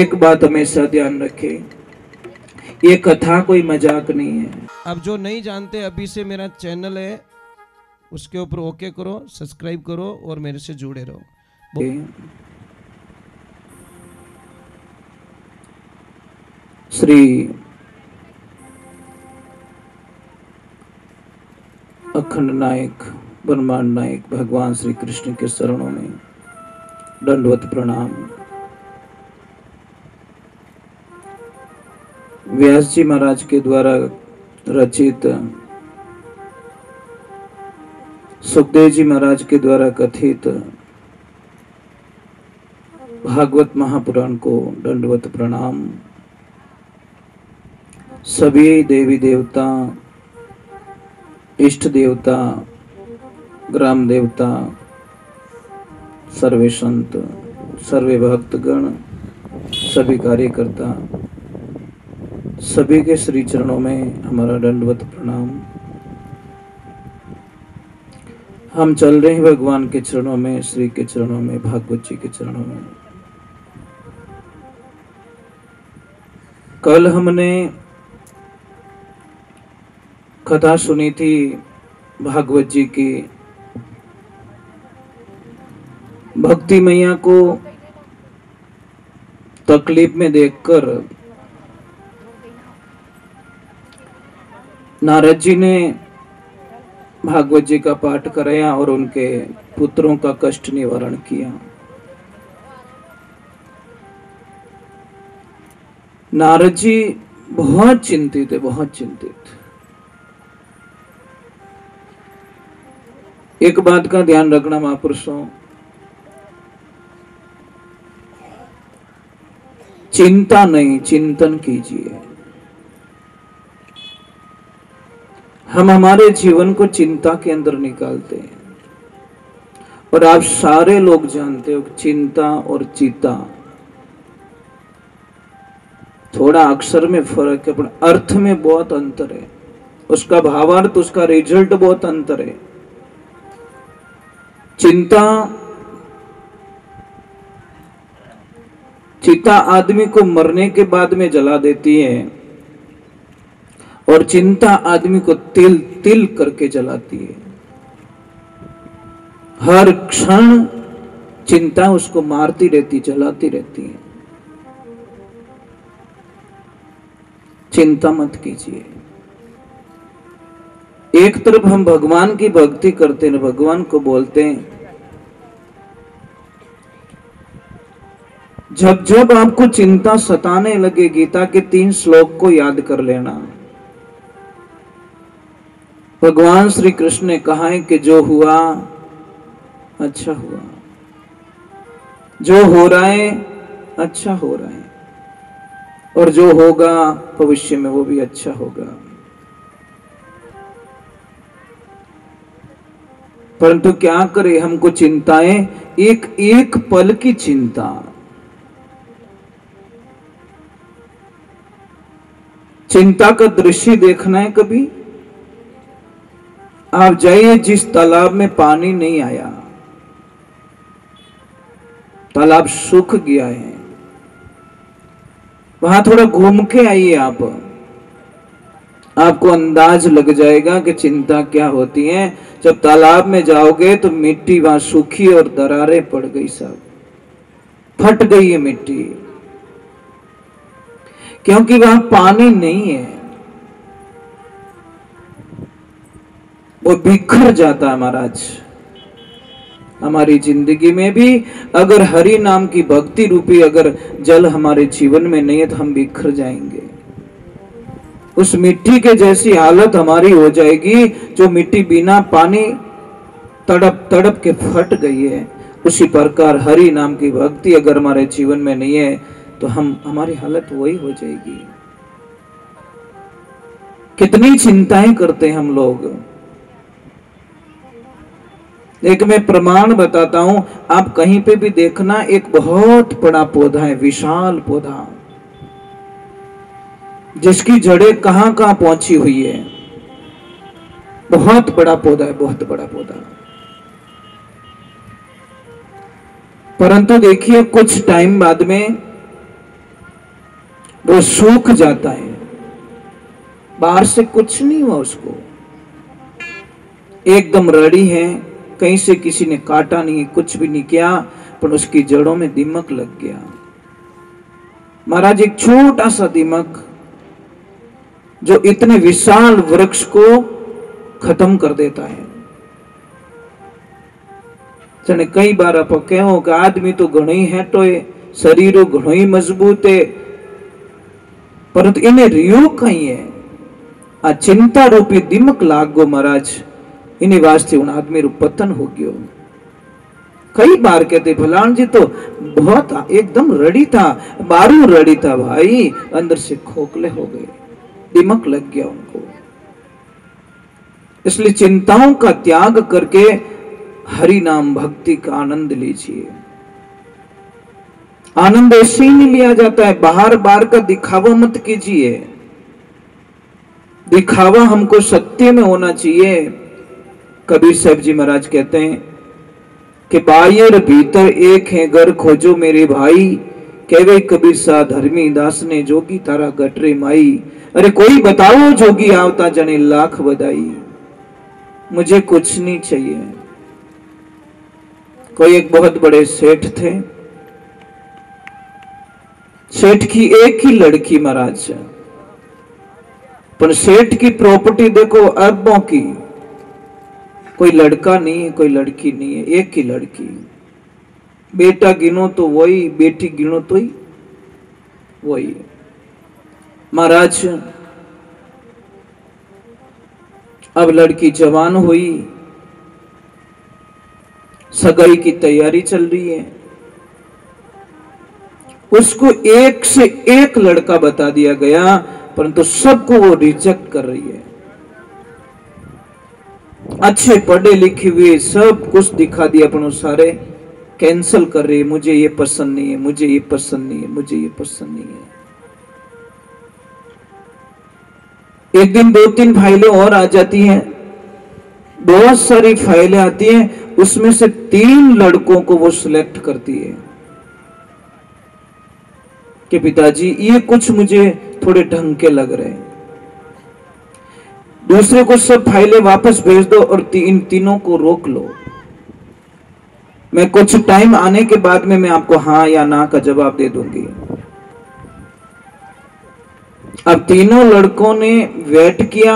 एक बात हमेशा ध्यान रखें, ये कथा कोई मजाक नहीं है। अब जो नहीं जानते, अभी से मेरा चैनल है उसके ऊपर ओके करो, सब्सक्राइब करो और मेरे से जुड़े रहो। श्री अखंड नायक ब्रह्मांड नायक भगवान श्री कृष्ण के चरणों में दंडवत प्रणाम। व्यास जी महाराज के द्वारा रचित, सुखदेव जी महाराज के द्वारा कथित भागवत महापुराण को दंडवत प्रणाम। सभी देवी देवता, इष्ट देवता, ग्राम देवता, सर्वे संत, सर्वे भक्तगण, सभी कार्यकर्ता, सभी के श्री चरणों में हमारा दंडवत प्रणाम। हम चल रहे हैं भगवान के चरणों में, श्री के चरणों में, भागवत जी के चरणों में। कल हमने कथा सुनी थी भागवत जी की। भक्ति मैया को तकलीफ में देखकर नारद जी ने भागवत जी का पाठ कराया और उनके पुत्रों का कष्ट निवारण किया। नारद जी बहुत चिंतित है, बहुत चिंतित। एक बात का ध्यान रखना महापुरुषों, चिंता नहीं, चिंतन कीजिए। हम हमारे जीवन को चिंता के अंदर निकालते हैं और आप सारे लोग जानते हो चिंता और चिता थोड़ा अक्षर में फर्क है, पर अर्थ में बहुत अंतर है। उसका भावार्थ, उसका रिजल्ट बहुत अंतर है। चिता आदमी को मरने के बाद में जला देती है और चिंता आदमी को तिल तिल करके जलाती है। हर क्षण चिंता उसको मारती रहती, जलाती रहती है। चिंता मत कीजिए। एक तरफ हम भगवान की भक्ति करते हैं, भगवान को बोलते हैं। जब जब आपको चिंता सताने लगे, गीता के 3 श्लोक को याद कर लेना। भगवान श्री कृष्ण ने कहा है कि जो हुआ अच्छा हुआ, जो हो रहा है अच्छा हो रहा है, और जो होगा भविष्य में वो भी अच्छा होगा। परंतु क्या करें, हमको चिंताएं, एक एक पल की चिंता। चिंता का दृश्य देखना है कभी? आप जाइए जिस तालाब में पानी नहीं आया, तालाब सूख गया है, वहां थोड़ा घूम के आइए। आपको अंदाज लग जाएगा कि चिंता क्या होती है। जब तालाब में जाओगे तो मिट्टी वहां सूखी और दरारें पड़ गई, सब फट गई है मिट्टी, क्योंकि वहां पानी नहीं है। वो बिखर जाता है महाराज। हमारी जिंदगी में भी अगर हरि नाम की भक्ति रूपी अगर जल हमारे जीवन में नहीं है तो हम बिखर जाएंगे। उस मिट्टी के जैसी हालत हमारी हो जाएगी, जो मिट्टी बिना पानी तड़प तड़प के फट गई है। उसी प्रकार हरि नाम की भक्ति अगर हमारे जीवन में नहीं है तो हमारी हालत वही हो जाएगी। कितनी चिंताएं करते हैं हम लोग। एक मैं प्रमाण बताता हूं, आप कहीं पे भी देखना, एक बहुत बड़ा पौधा है, विशाल पौधा, जिसकी जड़ें कहां कहां पहुंची हुई है। बहुत बड़ा पौधा है, बहुत बड़ा पौधा। परंतु देखिए कुछ टाइम बाद में वो सूख जाता है, बाहर से कुछ नहीं हुआ उसको, एकदम रड़ी है, कहीं से किसी ने काटा नहीं, कुछ भी नहीं किया, पर उसकी जड़ों में दीमक लग गया। महाराज एक छोटा सा दीमक जो इतने विशाल वृक्ष को खत्म कर देता है। जने कई बार आप कहो कि आदमी तो घणो ही हेटो है, शरीर घणो ही मजबूत है, परंतु इन्हें रियो कहीं है, आ चिंता रूपी दिमक लाग गो महाराज, इन्हें वास्ते उन आदमी रू पतन हो गयो। कई बार कहते फलान जी तो बहुत एकदम रड़ी था, बारू रड़ी था भाई, अंदर से खोखले हो गए, दिमक लग गया उनको। इसलिए चिंताओं का त्याग करके हरि नाम भक्ति का आनंद लीजिए। आनंद ऐसे ही नहीं लिया जाता है, बाहर बाहर का दिखावा मत कीजिए। दिखावा हमको सत्य में होना चाहिए। कबीर साहब जी महाराज कहते हैं कि बाहर भीतर एक है, घर खोजो मेरे भाई, कहवे कबीर सा धर्मी दास ने जोगी तारा गटरे माई। अरे कोई बताओ जोगी आवता जने लाख बधाई, मुझे कुछ नहीं चाहिए। कोई एक बहुत बड़े सेठ थे, सेठ की एक ही लड़की महाराज, पर सेठ की प्रॉपर्टी देखो अरबों की, कोई लड़का नहीं है, कोई लड़की नहीं है, एक ही लड़की। बेटा गिनो तो वही, बेटी गिनो तो ही वही। महाराज अब लड़की जवान हुई, सगाई की तैयारी चल रही है, उसको एक से एक लड़का बता दिया गया, परंतु सबको वो रिजेक्ट कर रही है। अच्छे पढ़े लिखे हुए सब कुछ दिखा दिया, पर सारे कैंसिल कर रही है, मुझे ये पसंद नहीं है, मुझे ये पसंद नहीं है, मुझे ये पसंद नहीं है। एक दिन 2-3 फाइलें और आ जाती हैं, बहुत सारी फाइलें आती हैं, उसमें से 3 लड़कों को वो सिलेक्ट करती है कि पिताजी ये कुछ मुझे थोड़े ढंग के लग रहे हैं। दूसरे को सब फाइलें वापस भेज दो और इन तीनों को रोक लो, मैं कुछ टाइम आने के बाद में मैं आपको हाँ या ना का जवाब दे दूंगी। अब तीनों लड़कों ने वेट किया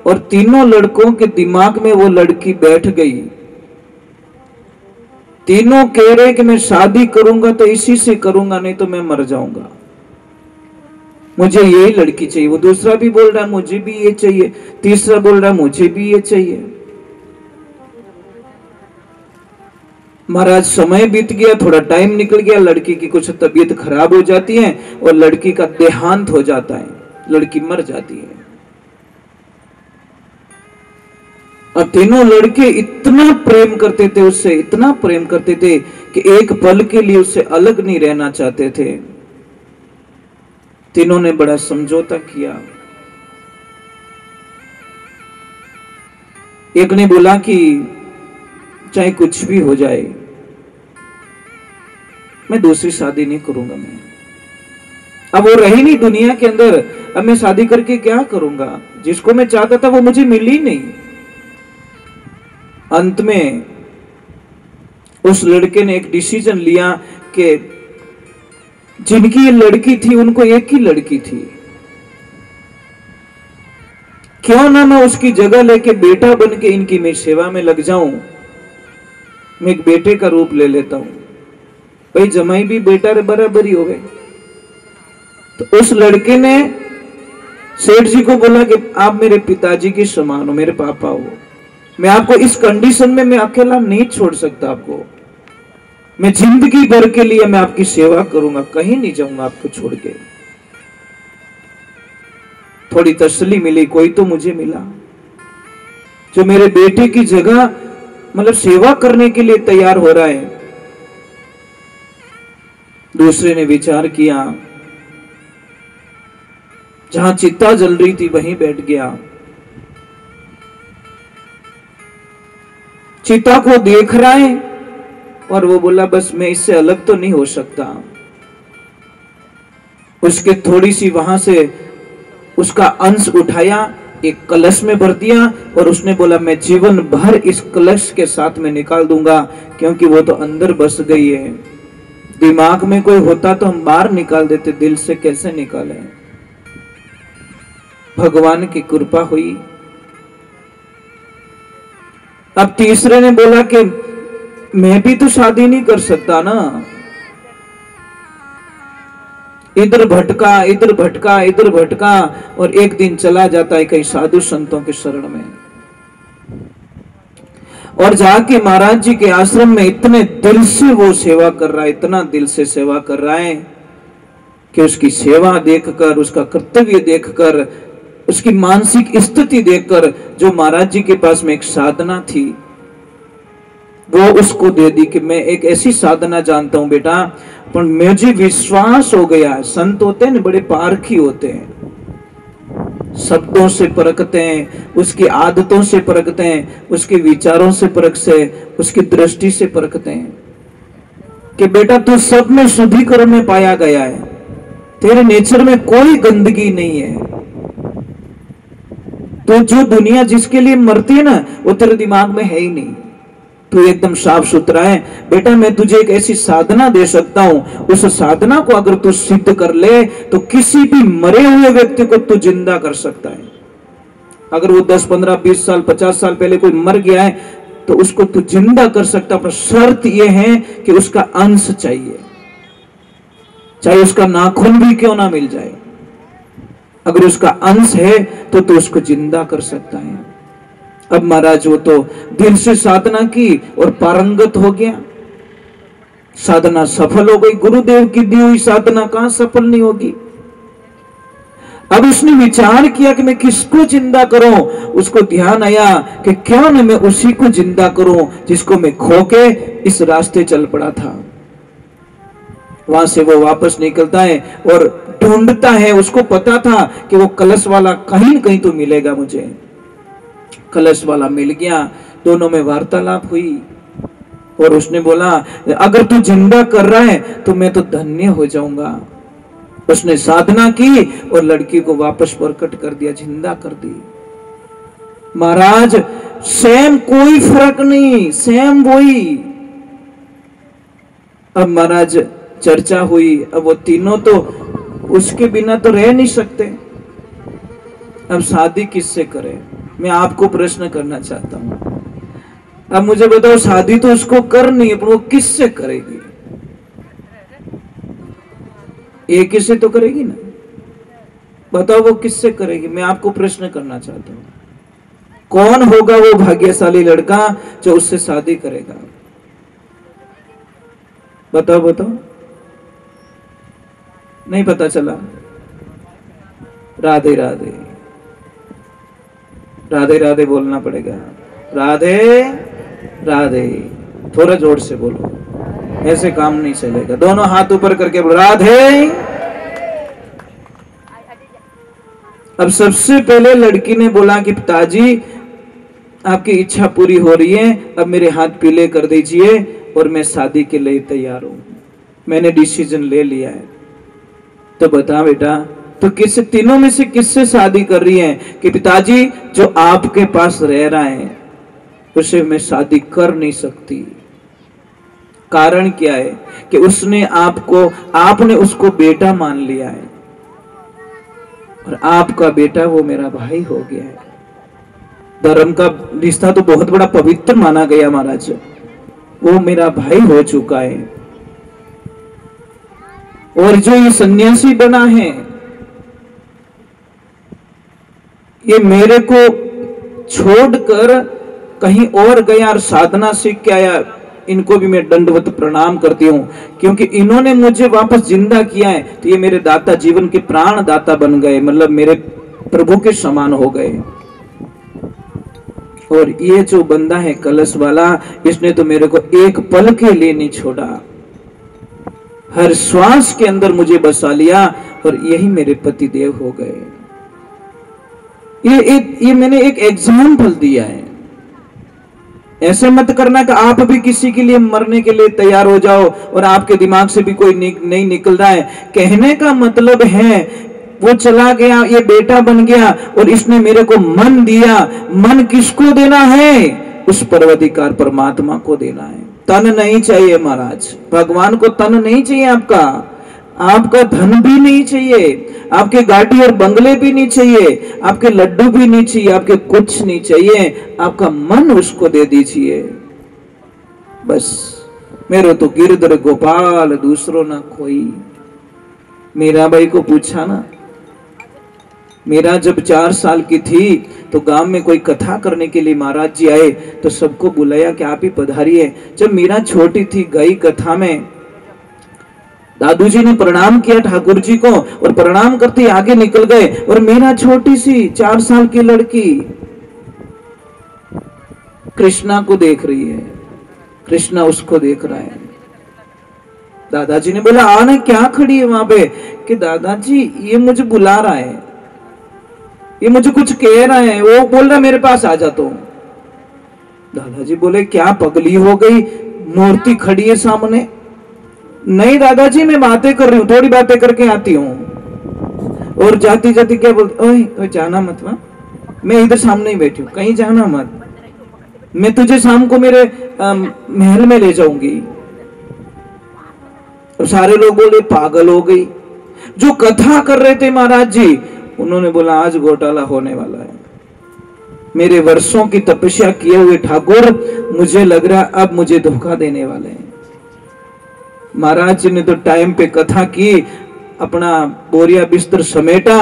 और तीनों लड़कों के दिमाग में वो लड़की बैठ गई। तीनों कह रहे कि मैं शादी करूंगा तो इसी से करूंगा, नहीं तो मैं मर जाऊंगा, मुझे यही लड़की चाहिए। वो दूसरा भी बोल रहा है मुझे भी ये चाहिए, तीसरा बोल रहा है मुझे भी ये चाहिए। महाराज समय बीत गया, थोड़ा टाइम निकल गया, लड़की की कुछ तबीयत खराब हो जाती है और लड़की का देहांत हो जाता है, लड़की मर जाती है। और तीनों लड़के इतना प्रेम करते थे उससे, इतना प्रेम करते थे कि एक पल के लिए उससे अलग नहीं रहना चाहते थे। तीनों ने बड़ा समझौता किया। एक ने बोला कि चाहे कुछ भी हो जाए मैं दूसरी शादी नहीं करूंगा। मैं अब वो रही नहीं दुनिया के अंदर, अब मैं शादी करके क्या करूंगा, जिसको मैं चाहता था वो मुझे मिली नहीं। अंत में उस लड़के ने एक डिसीजन लिया कि जिनकी ये लड़की थी उनको एक ही लड़की थी, क्यों ना मैं उसकी जगह लेके बेटा बन के इनकी मैं सेवा में लग जाऊं, मैं एक बेटे का रूप ले लेता हूं, भाई जमाई भी बेटा रे बराबर ही हो गए। तो उस लड़के ने सेठ जी को बोला कि आप मेरे पिताजी के समान हो, मेरे पापा हो, मैं आपको इस कंडीशन में मैं अकेला नहीं छोड़ सकता, आपको मैं जिंदगी भर के लिए मैं आपकी सेवा करूंगा, कहीं नहीं जाऊंगा आपको छोड़ के। थोड़ी तसल्ली मिली, कोई तो मुझे मिला जो मेरे बेटे की जगह मतलब सेवा करने के लिए तैयार हो रहा है। दूसरे ने विचार किया, जहां चिता जल रही थी वहीं बैठ गया, चिता को देख रहा है और वो बोला बस मैं इससे अलग तो नहीं हो सकता। उसके थोड़ी सी वहां से उसका अंश उठाया, एक कलश में भर दिया और उसने बोला मैं जीवन भर इस कलश के साथ में निकाल दूंगा, क्योंकि वो तो अंदर बस गई है। दिमाग में कोई होता तो हम बाहर निकाल देते, दिल से कैसे निकाले। भगवान की कृपा हुई। अब तीसरे ने बोला कि मैं भी तो शादी नहीं कर सकता ना। इधर भटका इधर भटका इधर भटका और एक दिन चला जाता है कई साधु संतों के शरण में, और जाके महाराज जी के आश्रम में इतने दिल से वो सेवा कर रहा है, इतना दिल से सेवा कर रहा है कि उसकी सेवा देखकर, उसका कर्तव्य देखकर, उसकी मानसिक स्थिति देखकर जो महाराज जी के पास में एक साधना थी वो उसको दे दी कि मैं एक ऐसी साधना जानता हूं बेटा, पर मुझे विश्वास हो गया। संत होते हैं बड़े पारखी होते हैं, शब्दों से परखते हैं, उसकी आदतों से परखते हैं, उसके विचारों से परख से, उसकी दृष्टि से परखते हैं कि बेटा तू सब में शुद्धिकरण में पाया गया है, तेरे नेचर में कोई गंदगी नहीं है। तो जो दुनिया जिसके लिए मरती है ना वो तेरे दिमाग में है ही नहीं, तू एकदम साफ सुथरा है। बेटा मैं तुझे एक ऐसी साधना दे सकता हूं, उस साधना को अगर तू सिद्ध कर ले तो किसी भी मरे हुए व्यक्ति को तू जिंदा कर सकता है। अगर वो 10, 15, 20 साल 50 साल पहले कोई मर गया है तो उसको तू जिंदा कर सकता, पर शर्त यह है कि उसका अंश चाहिए, चाहे उसका नाखून भी क्यों ना मिल जाए। अगर उसका अंश है तो तू उसको जिंदा कर सकता है। अब महाराज वो तो दिल से साधना की और पारंगत हो गया, साधना सफल हो गई। गुरुदेव की दी हुई साधना कहां सफल नहीं होगी। अब उसने विचार किया कि मैं किसको जिंदा करूं। उसको ध्यान आया कि क्यों न मैं उसी को जिंदा करूं जिसको मैं खो के इस रास्ते चल पड़ा था। वहां से वो वापस निकलता है और ढूंढता है, उसको पता था कि वो कलश वाला कहीं न कहीं तो मिलेगा मुझे। कलश वाला मिल गया, दोनों में वार्तालाप हुई और उसने बोला अगर तू जिंदा कर रहा है तो मैं तो धन्य हो जाऊंगा। उसने साधना की और लड़की को वापस प्रकट कर दिया, जिंदा कर दी। महाराज सेम कोई फर्क नहीं, सेम वही। अब महाराज चर्चा हुई, अब वो तीनों तो उसके बिना तो रह नहीं सकते। अब शादी किससे करें, मैं आपको प्रश्न करना चाहता हूं। अब मुझे बताओ, शादी तो उसको करनी है पर वो किससे करेगी? एक ही से तो करेगी ना। बताओ वो किससे करेगी? मैं आपको प्रश्न करना चाहता हूं, कौन होगा वो भाग्यशाली लड़का जो उससे शादी करेगा? बताओ बताओ, नहीं पता चला? राधे राधे, राधे राधे बोलना पड़ेगा। राधे राधे, थोड़ा जोर से बोलो, ऐसे काम नहीं चलेगा। दोनों हाथ ऊपर करके बोलो राधे। अब सबसे पहले लड़की ने बोला कि पिताजी आपकी इच्छा पूरी हो रही है, अब मेरे हाथ पीले कर दीजिए और मैं शादी के लिए तैयार हूं, मैंने डिसीजन ले लिया है। तो बता बेटा, तो किस तीनों में से किससे शादी कर रही है? कि पिताजी जो आपके पास रह रहा है उसे मैं शादी कर नहीं सकती। कारण क्या है? कि उसने आपने उसको बेटा मान लिया है और आपका बेटा वो मेरा भाई हो गया है। धर्म का रिश्ता तो बहुत बड़ा पवित्र माना गया महाराज, वो मेरा भाई हो चुका है। और जो ये सन्यासी बना है ये मेरे को छोड़कर कहीं और गया और साधना सीख के आया, इनको भी मैं दंडवत प्रणाम करती हूँ, क्योंकि इन्होंने मुझे वापस जिंदा किया है। तो ये मेरे दाता, जीवन के प्राण दाता बन गए, मतलब मेरे प्रभु के समान हो गए। और ये जो बंदा है कलश वाला, इसने तो मेरे को एक पल के लिए नहीं छोड़ा, हर श्वास के अंदर मुझे बसा लिया और यही मेरे पति देव हो गए। ये मैंने एक एग्जाम्पल दिया है, ऐसे मत करना कि आप भी किसी के लिए मरने के लिए तैयार हो जाओ और आपके दिमाग से भी कोई नहीं निकल रहा है। कहने का मतलब है वो चला गया, ये बेटा बन गया और इसने मेरे को मन दिया। मन किसको देना है? उस परवधिकार परमात्मा को देना है। तन नहीं चाहिए महाराज, भगवान को तन नहीं चाहिए आपका, आपका धन भी नहीं चाहिए, आपके गाड़ी और बंगले भी नहीं चाहिए, आपके लड्डू भी नहीं चाहिए, आपके कुछ नहीं चाहिए, आपका मन उसको दे दीजिए बस। मेरे तो गिरधर गोपाल दूसरों ना कोई। मीराबाई को पूछा ना, मीरा जब 4 साल की थी तो गांव में कोई कथा करने के लिए महाराज जी आए तो सबको बुलाया कि आप ही पधारिए। जब मीरा छोटी थी गई कथा में, दादू जी ने प्रणाम किया ठाकुर जी को और प्रणाम करते आगे निकल गए और मीरा छोटी सी 4 साल की लड़की कृष्णा को देख रही है, कृष्णा उसको देख रहा है। दादाजी ने बोला आने क्या खड़ी है वहां पे? कि दादाजी ये मुझे बुला रहा है, ये मुझे कुछ कह रहा है, वो बोल रहा मेरे पास आ जा। तो दादाजी बोले क्या पगली हो गई, मूर्ति खड़ी है सामने? नहीं दादाजी मैं बातें कर रही हूँ, थोड़ी बातें करके आती हूँ। और जाती जाती क्या बोलती, ओए जाना मत, वहां मैं इधर सामने ही बैठी हूँ, कहीं जाना मत, मैं तुझे शाम को मेरे महल में ले जाऊंगी। और सारे लोग बोले पागल हो गई। जो कथा कर रहे थे महाराज जी उन्होंने बोला आज घोटाला होने वाला है। मेरे वर्षों की तपस्या किए हुए ठाकुर मुझे लग रहा अब मुझे धोखा देने वाले हैं। महाराज जी ने तो टाइम पे कथा की, अपना बोरिया बिस्तर समेटा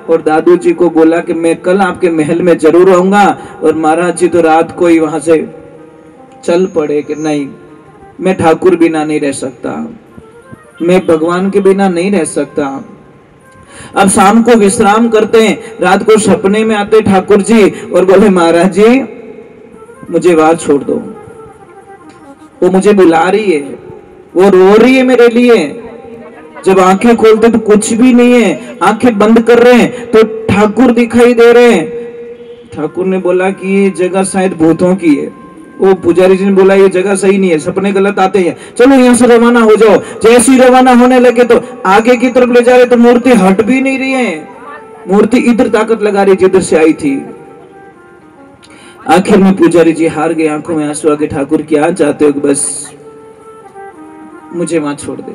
और दादू जी को बोला कि मैं कल आपके महल में जरूर आऊंगा। और महाराज जी तो रात को ही वहां से चल पड़े कि नहीं मैं ठाकुर बिना नहीं रह सकता, मैं भगवान के बिना नहीं रह सकता। अब शाम को विश्राम करते हैं, रात को सपने में आते ठाकुर जी और बोले महाराज जी मुझे बाहर छोड़ दो, वो मुझे बुला रही है, वो रो रही है मेरे लिए। जब आंखें खोलते तो कुछ भी नहीं है, आंखें बंद कर रहे हैं तो ठाकुर दिखाई दे रहे हैं। ठाकुर ने बोला कि ये जगह शायद भूतों की है। वो पुजारी जी ने बोला ये जगह सही नहीं है, सपने गलत आते हैं, चलो यहाँ से रवाना हो जाओ। जैसे ही रवाना होने लगे तो आगे की तरफ ले जा रहे तो मूर्ति हट भी नहीं रही है, मूर्ति इधर ताकत लगा रही जिधर से आई थी। आखिर में पुजारी जी हार गए, आंखों में आंसू आ गए। ठाकुर क्या चाहते हो? बस मुझे वहां छोड़ दे,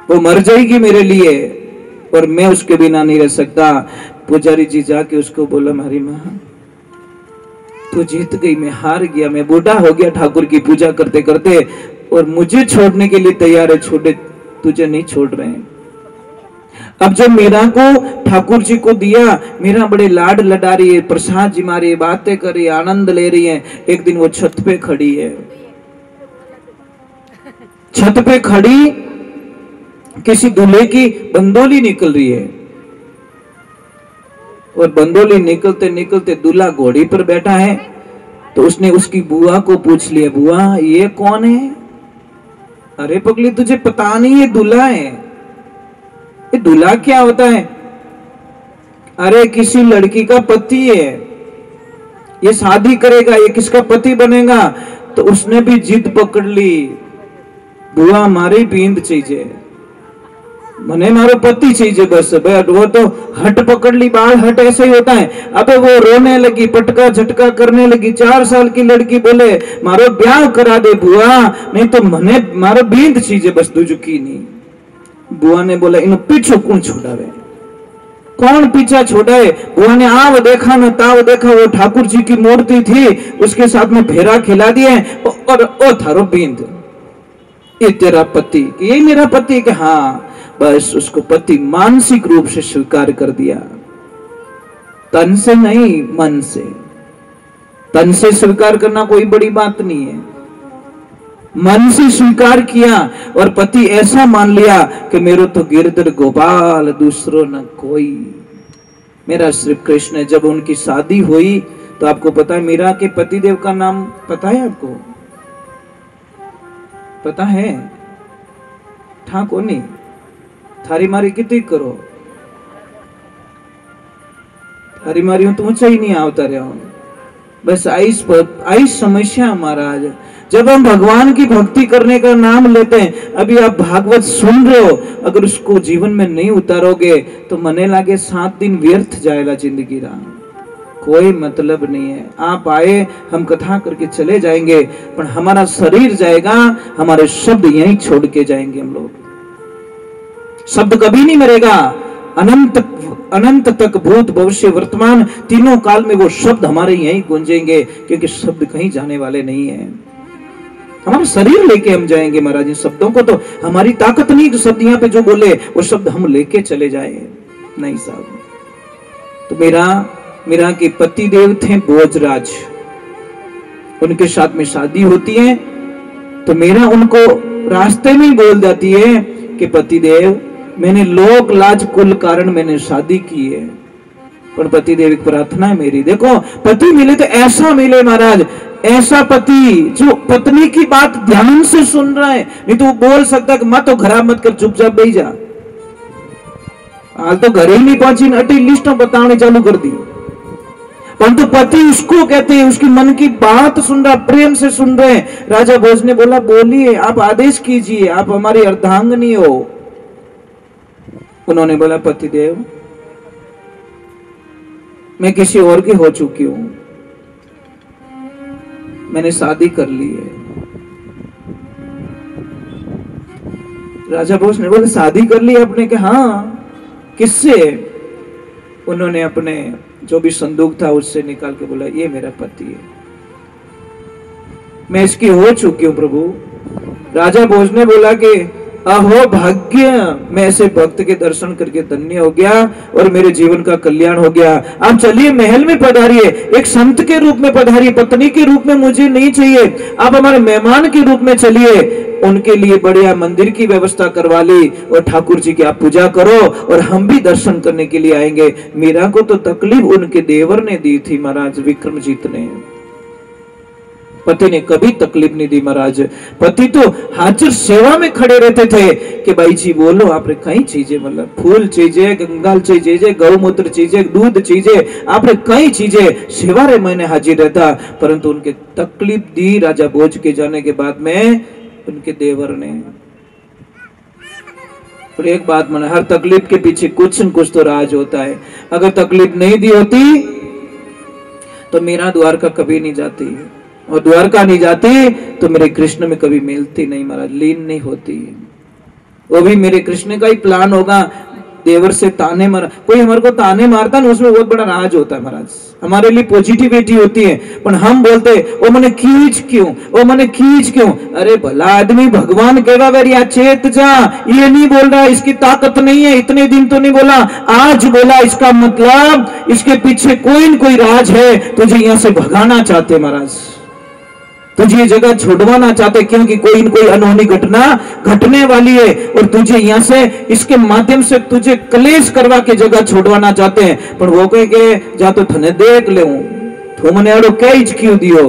वो मर जाएगी मेरे लिए और मैं उसके बिना नहीं रह सकता। पुजारी जी जाके उसको बोला हमारी माँ तू जीत गई, मैं हार गया, मैं बूढ़ा हो गया ठाकुर की पूजा करते करते और मुझे छोड़ने के लिए तैयार है, छोड़े तुझे नहीं छोड़ रहे हैं। अब जब मीरा को ठाकुर जी को दिया, मीरा बड़े लाड लड़ा रही है, प्रसाद जी मारी है, बातें कर रही है, आनंद ले रही है। एक दिन वो छत पे खड़ी है, छत पे खड़ी किसी दूल्हे की बंदोली निकल रही है और बंदोली निकलते निकलते दूल्हा घोड़ी पर बैठा है। तो उसने उसकी बुआ को पूछ लिया, बुआ ये कौन है? अरे पगली तुझे पता नहीं ये दूल्हा है। ये दूल्हा क्या होता है? अरे किसी लड़की का पति है, ये शादी करेगा, ये किसका पति बनेगा। तो उसने भी जिद पकड़ ली, बुआ हमारी बींद चाहिए, मने मारो पति चाहिए बस। वो तो हट पकड़ ली, बाल हट ऐसे ही होता है। अबे वो रोने लगी, पटका झटका करने लगी। 4 साल की लड़की बोले मारो ब्याह करा दे बुआ, नहीं तो मने मारो बींद चाहिए बस दुजुकी नहीं। बुआ ने बोला इन पीछो कौन छोड़ावे, कौन पीछा छोड़ाए? बुआ ने आव देखा न ताव देखा, वो ठाकुर जी की मूर्ति थी, उसके साथ में फेरा खिला दिए और ओ थारो बींद, ये तेरा पति? ये मेरा पति? कि हाँ। बस उसको पति मानसिक रूप से स्वीकार कर दिया, तन से नहीं मन से। तन से स्वीकार करना कोई बड़ी बात नहीं है, मन से स्वीकार किया और पति ऐसा मान लिया कि मेरे तो गिरधर गोपाल दूसरों न कोई, मेरा सिर्फ कृष्ण है। जब उनकी शादी हुई तो आपको पता है मीरा के पतिदेव का नाम पता है? आपको पता है? ठाकुर नहीं, थारी मारी कितनी करो, थारी मारी हूं तो ऊंचा ही नहीं आवता रहा हूं। बस आई समस्या महाराज। जब हम भगवान की भक्ति करने का नाम लेते हैं, अभी आप भागवत सुन रहे हो, अगर उसको जीवन में नहीं उतारोगे तो मने लागे 7 दिन व्यर्थ जाएगा जिंदगी रा, कोई मतलब नहीं है। आप आए, हम कथा करके चले जाएंगे, पर हमारा शरीर जाएगा, हमारे शब्द यहीं छोड़ के जाएंगे। हम लोग शब्द कभी नहीं मरेगा, अनंत तक भूत भविष्य वर्तमान तीनों काल में वो शब्द हमारे यहीं गूंजेंगे, क्योंकि शब्द कहीं जाने वाले नहीं है। हमारा शरीर लेके हम जाएंगे महाराज। इन शब्दों को तो हमारी ताकत नहीं कि शब्द यहाँ पे जो बोले वो शब्द हम लेके चले जाए, नहीं साहब। तो मेरा के पति देव थे भोजराज, उनके साथ में शादी होती है, तो मेरा उनको रास्ते में ही बोल जाती है कि पति देव, मैंने लोक लाज कुल कारण मैंने शादी की है, पर पति देव की प्रार्थना है मेरी, देखो पति मिले तो ऐसा मिले महाराज, ऐसा पति जो पत्नी की बात ध्यान से सुन रहा है। नहीं तो वो बोल सकता है कि मत तो खराब मत कर, चुपचाप बैठ जा। हाल तो घर ही नहीं पहुंची, अटी लिस्ट बताने चालू कर दी, परंतु पति उसको कहते हैं, उसकी मन की बात सुन रहा, प्रेम से सुन रहे हैं। राजा भोज ने बोला, बोलिए, आप आदेश कीजिए, आप हमारी अर्धांगिनी हो। उन्होंने बोला, पति देव, मैं किसी और की हो चुकी हूं, मैंने शादी कर ली है। राजा भोज ने बोले, शादी कर ली आपने? कि हाँ। किससे? उन्होंने अपने जो भी संदूक था उससे निकाल के बोला, ये मेरा पति है, मैं इसकी हो चुकी हूं प्रभु। राजा भोज ने बोला कि अहो भाग्य, मैं ऐसे भक्त के दर्शन करके धन्य हो गया और मेरे जीवन का कल्याण हो गया। आप चलिए, महल में पधारिए, एक संत के रूप में पधारिए, पत्नी के रूप में मुझे नहीं चाहिए, आप हमारे मेहमान के रूप में चलिए। उनके लिए बढ़िया मंदिर की व्यवस्था करवा ली और ठाकुर जी की आप पूजा करो और हम भी दर्शन करने के लिए आएंगे। मीरा को तो तकलीफ उनके देवर ने दी थी महाराज, विक्रमजीत ने। पति ने कभी तकलीफ नहीं दी महाराज। पति तो हाजिर सेवा में खड़े रहते थे कि भाई जी बोलो, आपने कई चीजें, मतलब फूल चीजें, गंगाल चीजें, गौमूत्र चीजें, दूध चीजें, आपने कई चीजें सेवा रे मैंने हाजिर रहता। परंतु उनके तकलीफ दी राजा भोज के जाने के बाद में उनके देवर ने। तो एक बात माने, हर तकलीफ के पीछे कुछ न कुछ तो राज होता है। अगर तकलीफ नहीं दी होती तो मीरा द्वारका कभी नहीं जाती, और द्वारका नहीं जाती तो मेरे कृष्ण में कभी मिलती नहीं महाराज, लीन नहीं होती। वो भी मेरे कृष्ण का ही प्लान होगा। देवर से ताने मारा, कोई हमारे को ताने मारता ना, उसमें बहुत बड़ा राज होता है महाराज, हमारे लिए पॉजिटिविटी होती है। पर हम बोलते वो मैंने खींच क्यों, वो मैंने खींच क्यों। अरे भला आदमी, भगवान कहेगा वेरिया चेत जा, ये नहीं बोल रहा, इसकी ताकत नहीं है, इतने दिन तो नहीं बोला, आज बोला, इसका मतलब इसके पीछे कोई न कोई राज है। तुझे यहां से भगाना चाहते महाराज, तुझे ये जगह छोड़वाना चाहते, क्योंकि कोई न कोई अनहोनी घटना घटने वाली है और तुझे यहां से, इसके माध्यम से तुझे क्लेश करवा के जगह छोड़वाना चाहते हैं। पर वो कहे जा तो थने देख ले, तुमने अड़ो क्या क्यों दियो।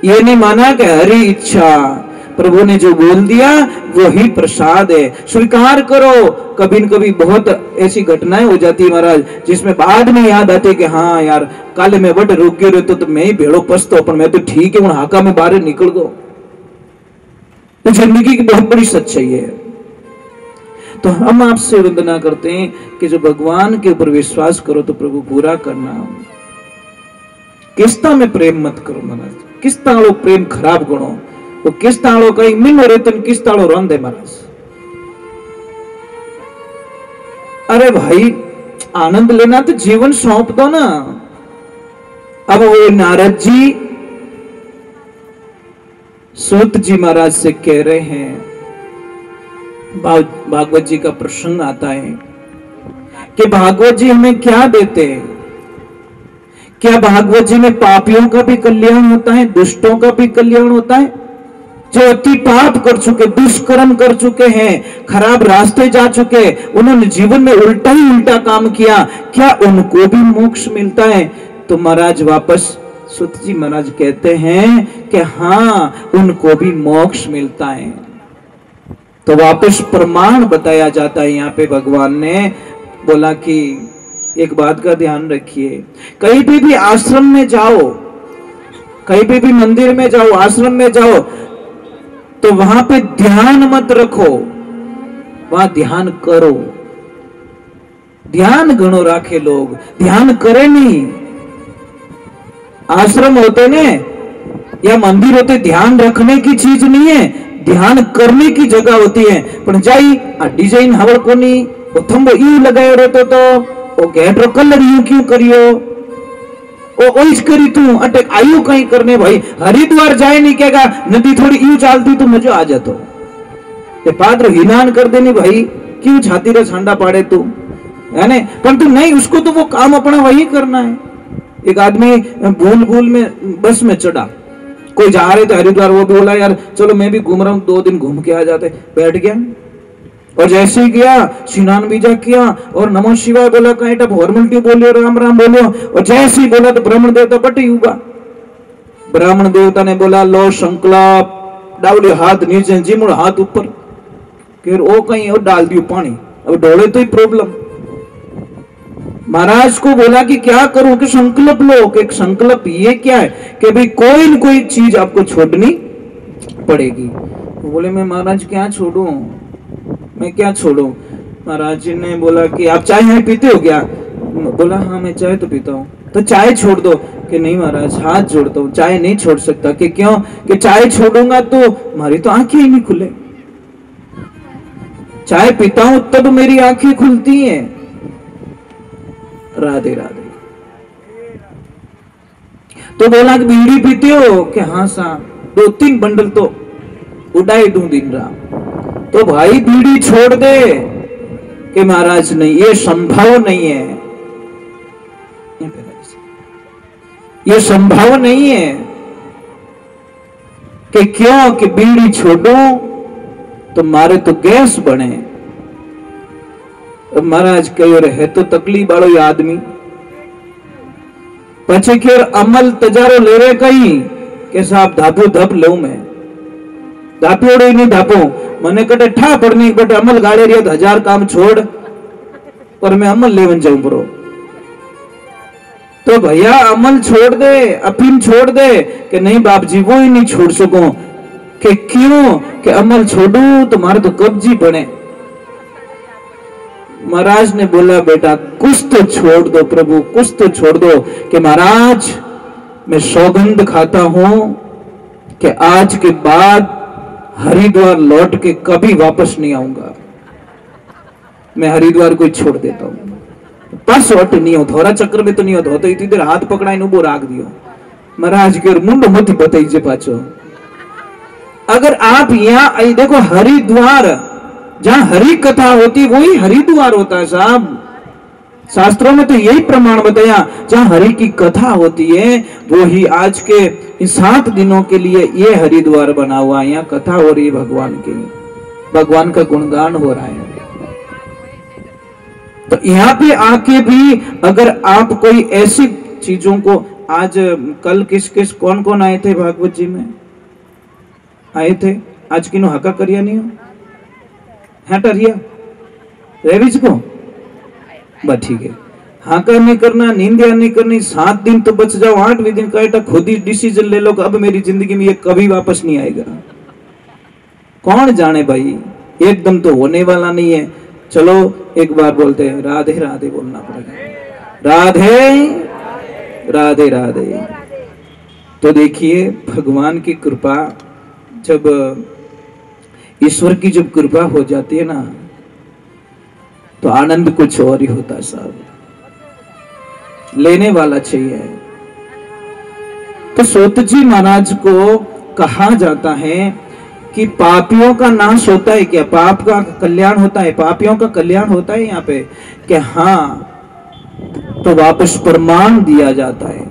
ये नहीं माना कि हरी इच्छा, प्रभु ने जो बोल दिया वही प्रसाद है, स्वीकार करो। कभी न कभी बहुत ऐसी घटनाएं हो जाती है महाराज, जिसमें बाद में याद आते कि हाँ यार, काले में बट रुक गए तो मैं ही भेड़ो पछतो, पर मैं तो ठीक है, हाका में बाहर निकल गो। तो जिंदगी की बहुत बड़ी सच्चाई है। तो हम आपसे वंदना करते हैं कि जो भगवान के ऊपर विश्वास करो तो प्रभु पूरा करना। किस्ता में प्रेम मत करो महाराज, किस्ता वालों प्रेम खराब गणो, वो किस ताड़ो कहीं मिन हो रहे, किस ताड़ो रंधे महाराज। अरे भाई, आनंद लेना तो जीवन सौंप दो ना। अब वो नारद जी सूत जी महाराज से कह रहे हैं, भागवत जी का प्रसंग आता है कि भागवत जी हमें क्या देते हैं। क्या भागवत जी में पापियों का भी कल्याण होता है, दुष्टों का भी कल्याण होता है? जो अति पाप कर चुके, दुष्कर्म कर चुके हैं, खराब रास्ते जा चुके, उन्होंने जीवन में उल्टा ही उल्टा काम किया, क्या उनको भी मोक्ष मिलता है? तो महाराज वापस सुत जी महाराज कहते हैं कि हाँ, उनको भी मोक्ष मिलता है। तो वापस प्रमाण बताया जाता है। यहाँ पे भगवान ने बोला कि एक बात का ध्यान रखिए, कहीं भी आश्रम में जाओ, कहीं भी मंदिर में जाओ, आश्रम में जाओ, तो वहां पे ध्यान मत रखो, वहां ध्यान करो। ध्यान घणो राखे लोग, ध्यान करे नहीं। आश्रम होते ने या मंदिर होते, ध्यान रखने की चीज नहीं है, ध्यान करने की जगह होती है। पण जाई आ डिजाइन हवल कोनी, वो थंबो यू लगायो रहतो तो, वो गेटरो कलर यू क्यों करियो, वो ओइज करी तू अटक आयु कहीं करने। भाई हरिद्वार जाए नहीं कहेगा नदी थोड़ी यूं चालती तो मजा आ जातो, ये पात्र हिनान कर देनी भाई, क्यों छाती रे छांडा पाड़े तू, है ने? पर तू नहीं, उसको तो वो काम अपना वही करना है। एक आदमी भूल में बस में चढ़ा, कोई जा रहे थे हरिद्वार, वो भी बोला यार चलो मैं भी घूम रहा हूँ, 2 दिन घूम के आ जाते। बैठ गया और जैसे ही गया स्नान बीजा किया और नमो शिवाय बोला, कहीं टप हॉर्मल्टी बोलियो, राम राम बोलियो, और जैसे ही बोला तो ब्राह्मण देवता पटी हुआ। ब्राह्मण देवता ने बोला लो संकल्प, डावली हाथ नीचे, जिमुड़ हाथ ऊपर, फिर वो कहीं और डाल दियो पानी, अब डोले तो ही प्रॉब्लम। महाराज को बोला कि क्या करूं, कि संकल्प लो। कि संकल्प ये क्या है कि भाई कोई न कोई चीज आपको छोड़नी पड़ेगी। तो बोले मैं महाराज क्या छोड़ूं, मैं क्या छोड़ूं? महाराज जी ने बोला कि आप चाय है पीते हो क्या? बोला हाँ मैं चाय तो पीता हूँ। तो चाय छोड़ दो। कि नहीं महाराज हाथ जोड़ता हूँ, चाय नहीं छोड़ सकता। कि क्यों? कि चाय छोड़ूंगा तो हमारी तो आंखें ही नहीं खुले, चाय पीता हूं तब मेरी आंखें खुलती हैं। राधे राधे। तो बोला कि बीड़ी पीते हो? कि हाँ साहब, 2-3 बंडल तो उड़ाई दूं दिन रात। तो भाई बीड़ी छोड़ दे। कि महाराज नहीं, ये संभव नहीं है, ये संभव नहीं है। कि क्यों? कि बीड़ी छोड़ो तो मारे तो गैस बने। महाराज कहो रहे तो तकलीफ वालों ये आदमी पछे खेर अमल तजारो ले रहे कहीं के साहब धापो धप लो, मैं धाप्योड़े नहीं धापो, मने कटे ठा पड़नी बटे अमल गाड़े रिया 1000 काम छोड़ पर मैं अमल लेवन जाऊं बरो। तो भैया अमल छोड़ दे, अफीम छोड़ दे। कि नहीं बाप जी वो ही नहीं छोड़ सको। कि क्यों? कि अमल छोड़ू तो मारे तो कब्जी बने। महाराज ने बोला बेटा कुछ तो छोड़ दो प्रभु, कुछ तो छोड़ दो। कि महाराज मैं सौगंध खाता हूं कि आज के बाद हरिद्वार लौट के कभी वापस नहीं आऊंगा। मैं हरिद्वार को छोड़ देता हूं, बस हट नहीं हो, थोड़ा चक्कर में तो नहीं हो, तो इतनी देर हाथ पकड़ाई उबो राख दियो। महाराज के मुंड मत बताइए पाचो। अगर आप यहाँ देखो, हरिद्वार जहां हरि कथा होती वही हरिद्वार होता है साहब। शास्त्रों में तो यही प्रमाण बताया, जहां हरि की कथा होती है वो ही आज के इन 7 दिनों के लिए ये हरिद्वार बना हुआ है। यहाँ कथा हो रही है भगवान की, भगवान का गुणगान हो रहा है। तो यहाँ पे आके भी अगर आप कोई ऐसी चीजों को, आज कल किस कौन कौन आए थे भागवत जी में आए थे? आज किनो हका करिया नहीं हो, हटरिया रेविज को बस ठीक है। हाका नहीं करना, नींदिया नहीं करनी, 7 दिन तो बच जाओ, 8वें दिन का खुद ही डिसीजन ले लो कि अब मेरी जिंदगी में ये कभी वापस नहीं आएगा। कौन जाने भाई, एकदम तो होने वाला नहीं है। चलो एक बार बोलते हैं राधे राधे बोलना पड़ेगा, राधे राधे राधे। तो देखिए भगवान की कृपा, जब ईश्वर की जब कृपा हो जाती है ना तो आनंद कुछ और ही होता है साहब, लेने वाला चाहिए। तो सूत जी महाराज को कहा जाता है कि पापियों का नाश होता है क्या? पाप का कल्याण होता है, पापियों का कल्याण होता है यहाँ पे कि हाँ, तो वापस प्रमाण दिया जाता है।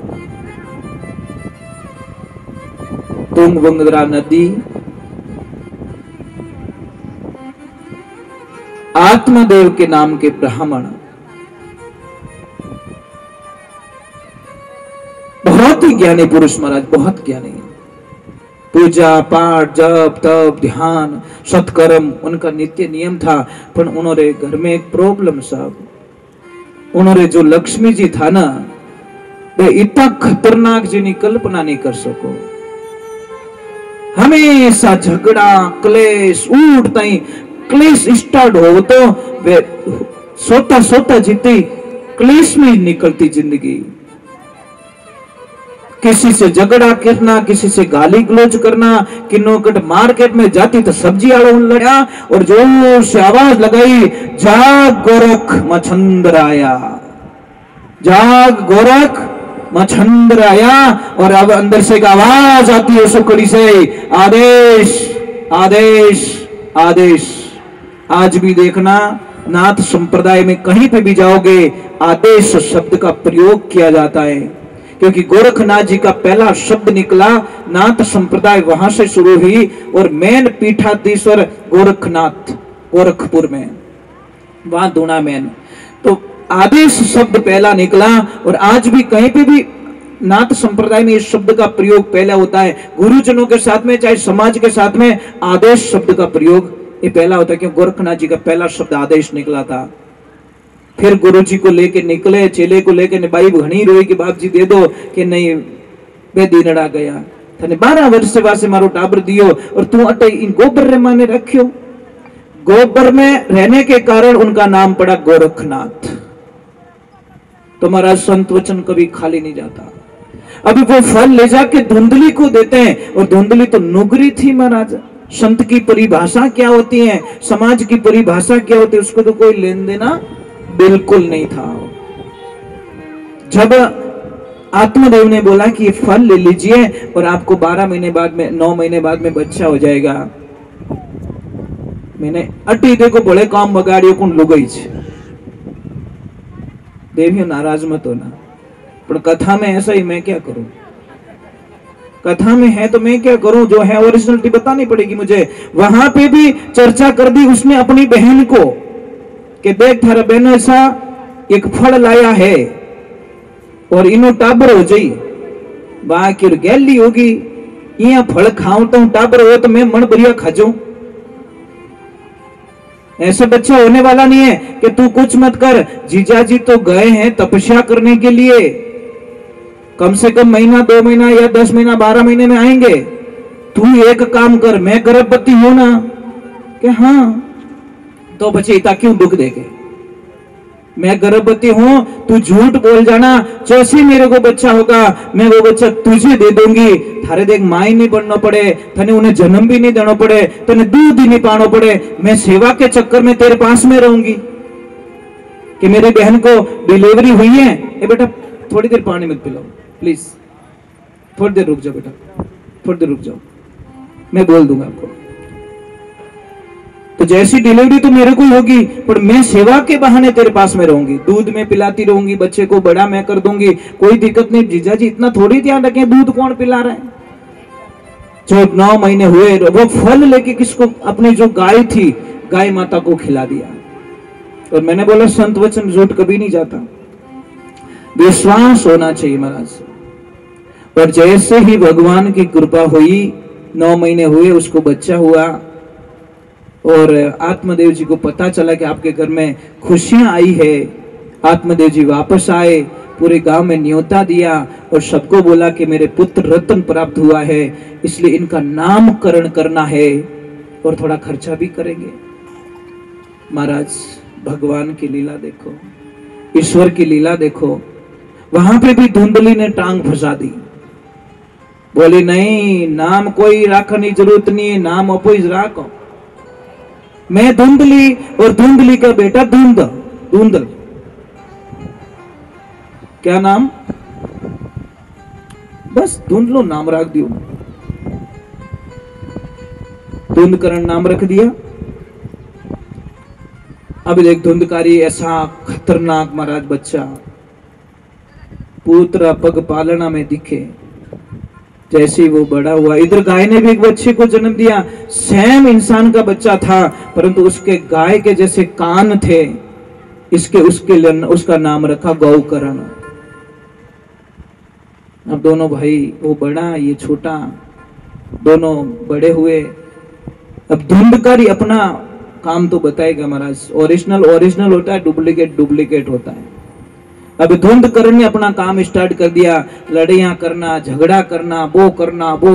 तुंगभद्रा नदी आत्मदेव के नाम के ब्राह्मण, बहुत ही ज्ञानी पुरुष महाराज, बहुत ज्ञानी, पूजा पाठ जप तप ध्यान सत्कर्म उनका नित्य नियम था। पर उन्होंने घर में एक प्रॉब्लम साहब, उन्होंने जो लक्ष्मी जी था ना वे इतना खतरनाक जिनी कल्पना नहीं कर सको। हमेशा झगड़ा क्लेश उठता ही क्लेश स्टार्ट हो तो वे सोता सोता जीती क्लेश में निकलती जिंदगी। किसी से झगड़ा करना, किसी से गाली गलौज करना, किन्नोकट मार्केट में जाती तो सब्जी वालों लड़ा और जोर से आवाज लगाई, जाग गोरख मच्छंद्र आया, जाग गोरख मच्छंद्र आया। और अब अंदर से एक आवाज आती है सुकड़ी से, आदेश आदेश आदेश। आज भी देखना नाथ संप्रदाय में कहीं पे भी जाओगे आदेश शब्द का प्रयोग किया जाता है, क्योंकि गोरखनाथ जी का पहला शब्द निकला, नाथ संप्रदाय वहां से शुरू हुई और मेन पीठाधीश्वर गोरखनाथ गोरखपुर में, वहां दूना मेन। तो आदेश शब्द पहला निकला और आज भी कहीं पे भी नाथ संप्रदाय में इस शब्द का प्रयोग पहला होता है। गुरुजनों के साथ में चाहे समाज के साथ में आदेश शब्द का प्रयोग ये पहला होता है, क्योंकि गोरखनाथ जी का पहला शब्द आदेश निकला था। फिर गुरु जी को लेके निकले, चेले को लेके बाई घनी रोई कि बाप जी दे दो, कि नहीं वे दीनड़ा गया थाने 12 वर्ष से वासे मारो टाबर दियो और तू अटे इन गोबर रे माने रखियो। गोबर में रहने के कारण उनका नाम पड़ा गोरखनाथ। तुम्हारा संत वचन कभी खाली नहीं जाता। अभी वो फल ले जाके धुंधली को देते हैं, और धुंधली तो नुगरी थी महाराज। संत की परिभाषा क्या होती है, समाज की परिभाषा क्या होती है, उसको तो कोई लेन देना बिल्कुल नहीं था। जब आत्मदेव ने बोला कि ये फल ले लीजिए और आपको 12 महीने बाद में 9 महीने बाद में बच्चा हो जाएगा, मैंने अटी देखो बड़े काम बगाड़ियो कौन लुगई छे। देवियों नाराज मत होना, पर कथा में ऐसा ही मैं क्या करूं, कथा में है तो मैं क्या करूं, जो है ओरिजिनलिटी बतानी पड़ेगी मुझे। वहां पे भी चर्चा कर दी उसने अपनी बहन को कि देख थारा बहन ऐसा एक फल लाया है और इनो टाबर हो जाई, बाकी गैली होगी, यहाँ फल खाऊं तो टाबर हो तो मैं मन बढ़िया खा जाऊं। ऐसा बच्चा होने वाला नहीं है कि तू कुछ मत कर, जीजाजी तो गए हैं तपस्या करने के लिए, कम से कम महीना 2 महीना या 10 महीना 12 महीने में आएंगे। तू एक काम कर, मैं गर्भवती हूं ना, कि हाँ, तो बच्चे इतना क्यों दुख देके, मैं गर्भवती हूं, तू झूठ बोल जाना, जैसे मेरे को बच्चा होगा मैं वो बच्चा तुझे दे दूंगी। थारे देख माई नहीं बनना पड़े, थने उन्हें जन्म भी नहीं देना पड़े, तने दूध ही नहीं पाना पड़े, मैं सेवा के चक्कर में तेरे पास में रहूंगी। कि मेरे बहन को डिलीवरी हुई है, ए बेटा थोड़ी देर पानी मत पिलाओ प्लीज, थोड़ी देर रुक जाओ बेटा, थोड़ी देर रुक जाओ, मैं बोल दूंगा आपको। तो जैसी डिलीवरी तो मेरे को होगी, पर मैं सेवा के बहाने तेरे पास में रहूंगी, दूध में पिलाती रहूंगी, बच्चे को बड़ा मैं कर दूंगी, कोई दिक्कत नहीं। जीजा जी इतना थोड़ी ध्यान रखें दूध कौन पिला रहा है। जो 9 महीने हुए वो फल लेके किसको, अपनी जो गाय थी गाय माता को खिला दिया। और मैंने बोला संत वचन झूठ कभी नहीं जाता, विश्वास होना चाहिए महाराज। और जैसे ही भगवान की कृपा हुई, 9 महीने हुए उसको बच्चा हुआ, और आत्मदेव जी को पता चला कि आपके घर में खुशियां आई है। आत्मदेव जी वापस आए, पूरे गांव में न्योता दिया और सबको बोला कि मेरे पुत्र रत्न प्राप्त हुआ है, इसलिए इनका नामकरण करना है और थोड़ा खर्चा भी करेंगे। महाराज भगवान की लीला देखो, ईश्वर की लीला देखो। वहां पे भी धुंधली ने टांग फंसा दी, बोली नहीं नाम कोई राखने की जरूरत नहीं है, नाम अपोज राखो। मैं धुंधली और धुंधली का बेटा धुंध, धुंधल क्या नाम, बस धुंधलो नाम रख दियो, धुंधकरण नाम रख दिया। अब देख धुंधकारी ऐसा खतरनाक महाराज बच्चा, पुत्र पग पालना में दिखे। जैसे वो बड़ा हुआ, इधर गाय ने भी एक बच्चे को जन्म दिया, सेम इंसान का बच्चा था, परंतु उसके गाय के जैसे कान थे, इसके उसका नाम रखा गौकरण। अब दोनों भाई, वो बड़ा ये छोटा, दोनों बड़े हुए। अब धुंधकारी अपना काम तो बताएगा महाराज, ओरिजिनल ओरिजिनल होता है, डुप्लीकेट डुप्लीकेट होता है। अब धुंधकरण ने अपना काम स्टार्ट कर दिया, लड़ाइयां करना, झगड़ा करना, वो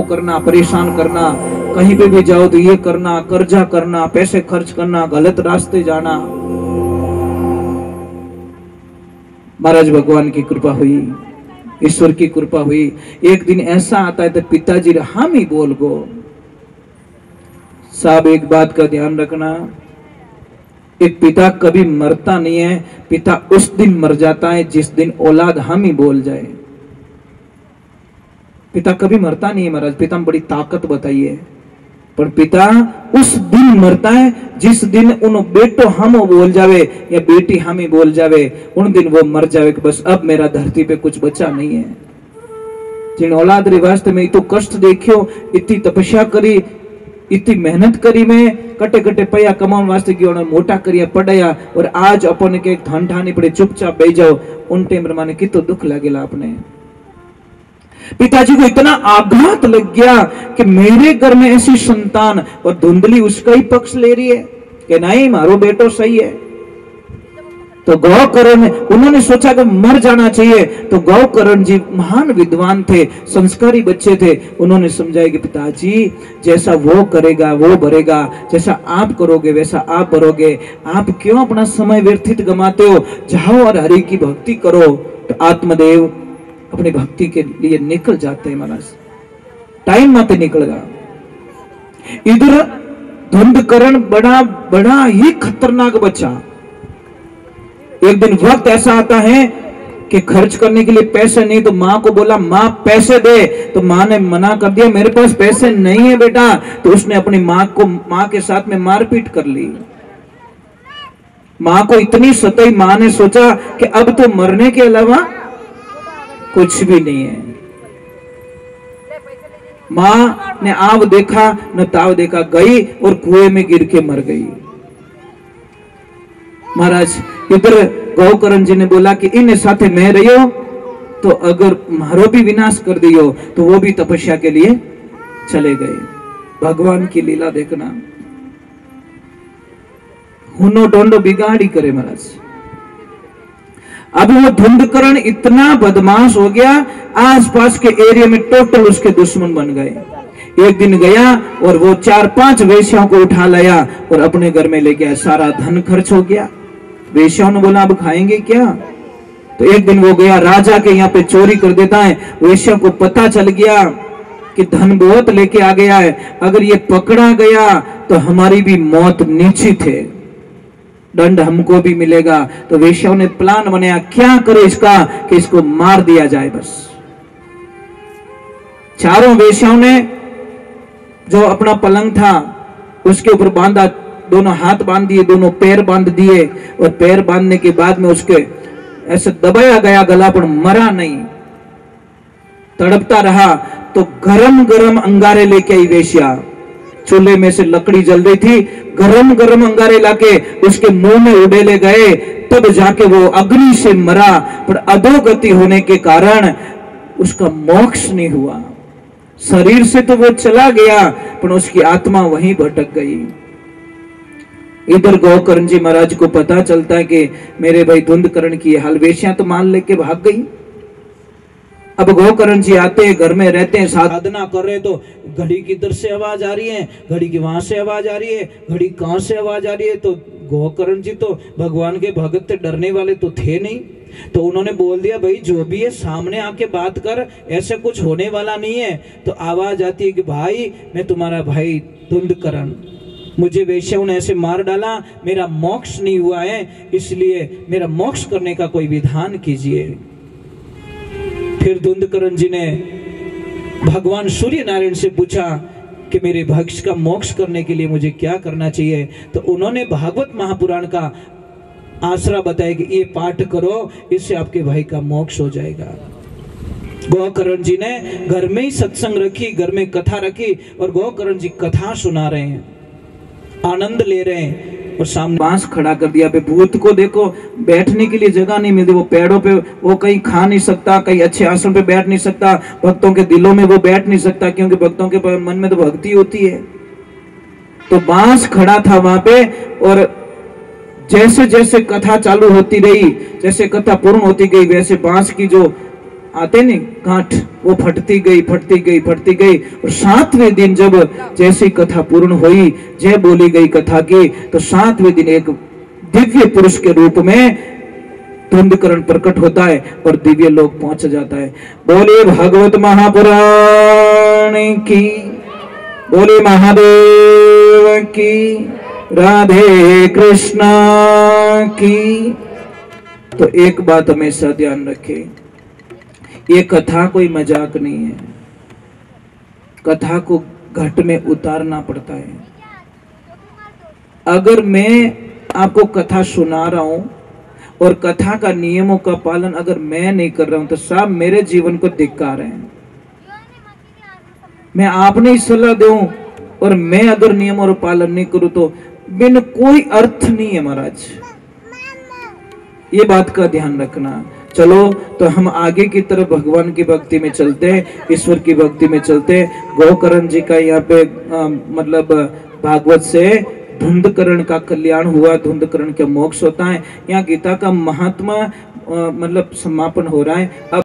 करना, परेशान करना, कहीं पे भी जाओ तो ये करना, कर्जा करना, पैसे खर्च करना, गलत रास्ते जाना। महाराज भगवान की कृपा हुई, ईश्वर की कृपा हुई। एक दिन ऐसा आता है तो पिताजी हम ही बोल गो, साहब एक बात का ध्यान रखना, एक पिता कभी मरता नहीं है, पिता उस दिन मर जाता है जिस दिन औलाद हम ही बोल जाए। पिता कभी मरता नहीं है महाराज, पिता में बड़ी ताकत बताइए, पर पिता उस दिन मरता है जिस दिन उन बेटो हम बोल जावे या बेटी हम ही बोल जावे, उन दिन वो मर जावे कि बस अब मेरा धरती पे कुछ बचा नहीं है। जिन औलाद रे वास्ते में तो कष्ट देखियो, इतनी तपस्या करी, इतनी मेहनत करी, में कटे कटे पैया कमाने वास्ते की मोटा करिया पढ़ाया, और आज अपन के धन ठानी पड़े चुपचाप बैठ जाओ, उन टाइम माने कितो दुख लगेला अपने। पिताजी को इतना आघात लग गया कि मेरे घर में ऐसी संतान, और धुंधली उसका ही पक्ष ले रही है कि नहीं मारो बेटो सही है। तो गौकर्ण उन्होंने सोचा कि मर जाना चाहिए, तो गौकर्ण जी महान विद्वान थे, संस्कारी बच्चे थे, उन्होंने समझाया कि पिताजी जैसा वो करेगा वो भरेगा, जैसा आप करोगे वैसा आप भरोगे, आप क्यों अपना समय व्यर्थित गमाते हो, जाओ और हरि की भक्ति करो। तो आत्मदेव अपनी भक्ति के लिए निकल जाते हैं महाराज, टाइम मत निकलेगा। इधर धुंधकरण बड़ा ही खतरनाक बच्चा। एक दिन वक्त ऐसा आता है कि खर्च करने के लिए पैसे नहीं, तो माँ को बोला माँ पैसे दे, तो माँ ने मना कर दिया, मेरे पास पैसे नहीं है बेटा। तो उसने अपनी माँ के साथ में मारपीट कर ली। माँ को इतनी सताई, माँ ने सोचा कि अब तो मरने के अलावा कुछ भी नहीं है। माँ ने आव देखा न ताव देखा, गई और कुएं में गिर के मर गई। महाराज इधर गौकर्ण जी ने बोला कि इन साथे मैं रहियो, तो अगर मारो भी विनाश कर दियो, तो वो भी तपस्या के लिए चले गए। भगवान की लीला देखना, हुनो डोंडो बिगाड़ी करे महाराज। अब वो धुंधकरण इतना बदमाश हो गया, आसपास के एरिया में टोटल उसके दुश्मन बन गए। एक दिन गया और वो 4-5 वेश्याओं को उठा लाया और अपने घर में ले गया, सारा धन खर्च हो गया। वेश्याओं ने बोला अब खाएंगे क्या? तो एक दिन वो गया राजा के यहाँ पे चोरी कर देता है। वेश्याओं को पता चल गया कि धन बहुत लेके आ गया है, अगर ये पकड़ा गया तो हमारी भी मौत निश्चित है, दंड हमको भी मिलेगा। तो वेश्याओं ने प्लान बनाया, क्या करे इसका कि इसको मार दिया जाए। बस चारों वेश्याओं ने जो अपना पलंग था उसके ऊपर बांधा, दोनों हाथ बांध दिए, दोनों पैर बांध दिए, और पैर बांधने के बाद में उसके ऐसे दबाया गया गला, पर मरा नहीं, तड़पता रहा। तो गरम गरम अंगारे लेके आई वेश्या, चूल्हे में से लकड़ी जल रही थी, गरम गरम अंगारे लाके उसके मुंह में उड़ेले गए, तब जाके वो अग्नि से मरा। पर अधोगति होने के कारण उसका मोक्ष नहीं हुआ। शरीर से तो वो चला गया, पर उसकी आत्मा वहीं भटक गई। इधर गौकर्ण जी महाराज को पता चलता है कि मेरे भाई धुंधकरण की हाल, वेश्या तो माल लेके भाग गई। अब गौकर्ण जी आते हैं, घर में रहते हैं, साधना कर रहे, तो घड़ी किधर से आवाज आ रही है, घड़ी की वहां से आवाज आ रही है, घड़ी कहां से आवाज आ रही है। तो गौकर्ण जी तो भगवान के भगत से डरने वाले तो थे नहीं, तो उन्होंने बोल दिया भाई जो भी है सामने आके बात कर, ऐसे कुछ होने वाला नहीं है। तो आवाज आती है कि भाई मैं तुम्हारा भाई धुंधकरण, मुझे वेश्याओं ने ऐसे मार डाला, मेरा मोक्ष नहीं हुआ है, इसलिए मेरा मोक्ष करने का कोई विधान कीजिए। फिर धुंधकरण जी ने भगवान सूर्य नारायण से पूछा कि मेरे भक्ष का मोक्ष करने के लिए मुझे क्या करना चाहिए। तो उन्होंने भागवत महापुराण का आसरा बताया कि ये पाठ करो, इससे आपके भाई का मोक्ष हो जाएगा। गौकर्ण जी ने घर में ही सत्संग रखी, घर में कथा रखी, और गौकर्ण जी कथा सुना रहे हैं, आनंद ले रहे हैं, और सामने बांस खड़ा कर दिया। भूत को देखो, बैठने के लिए जगह नहीं मिलती, वो पेड़ों पे, वो कहीं खा नहीं सकता, कहीं अच्छे आसन पे बैठ नहीं सकता, भक्तों के दिलों में वो बैठ नहीं सकता, क्योंकि भक्तों के मन में तो भक्ति होती है। तो बांस खड़ा था वहां पे, और जैसे जैसे कथा चालू होती रही, जैसे कथा पूर्ण होती गई, वैसे बांस की जो आते नहीं गांठ, वो फटती गई फटती गई फटती गई। और 7वें दिन जब जैसी कथा पूर्ण हुई, जय बोली गई कथा की, तो 7वें दिन एक दिव्य पुरुष के रूप में धुंधकरण प्रकट होता है और दिव्य लोक पहुंच जाता है। बोले भागवत महापुराण की, बोले महादेव की, राधे कृष्णा की। तो एक बात हमेशा ध्यान रखें, ये कथा कोई मजाक नहीं है, कथा को घट में उतारना पड़ता है। अगर मैं आपको कथा सुना रहा हूं और कथा का नियमों का पालन अगर मैं नहीं कर रहा हूं, तो साहब मेरे जीवन को धिक्कार है। मैं आपने सलाह दूं और मैं अगर नियम और पालन नहीं करूं तो बिन कोई अर्थ नहीं है महाराज, ये बात का ध्यान रखना। चलो तो हम आगे की तरफ भगवान की भक्ति में चलते हैं, ईश्वर की भक्ति में चलते हैं। गोकर्ण जी का यहाँ पे मतलब भागवत से धुंधकरण का कल्याण हुआ, धुंधकरण का मोक्ष होता है। यहाँ गीता का महात्मा मतलब समापन हो रहा है। अब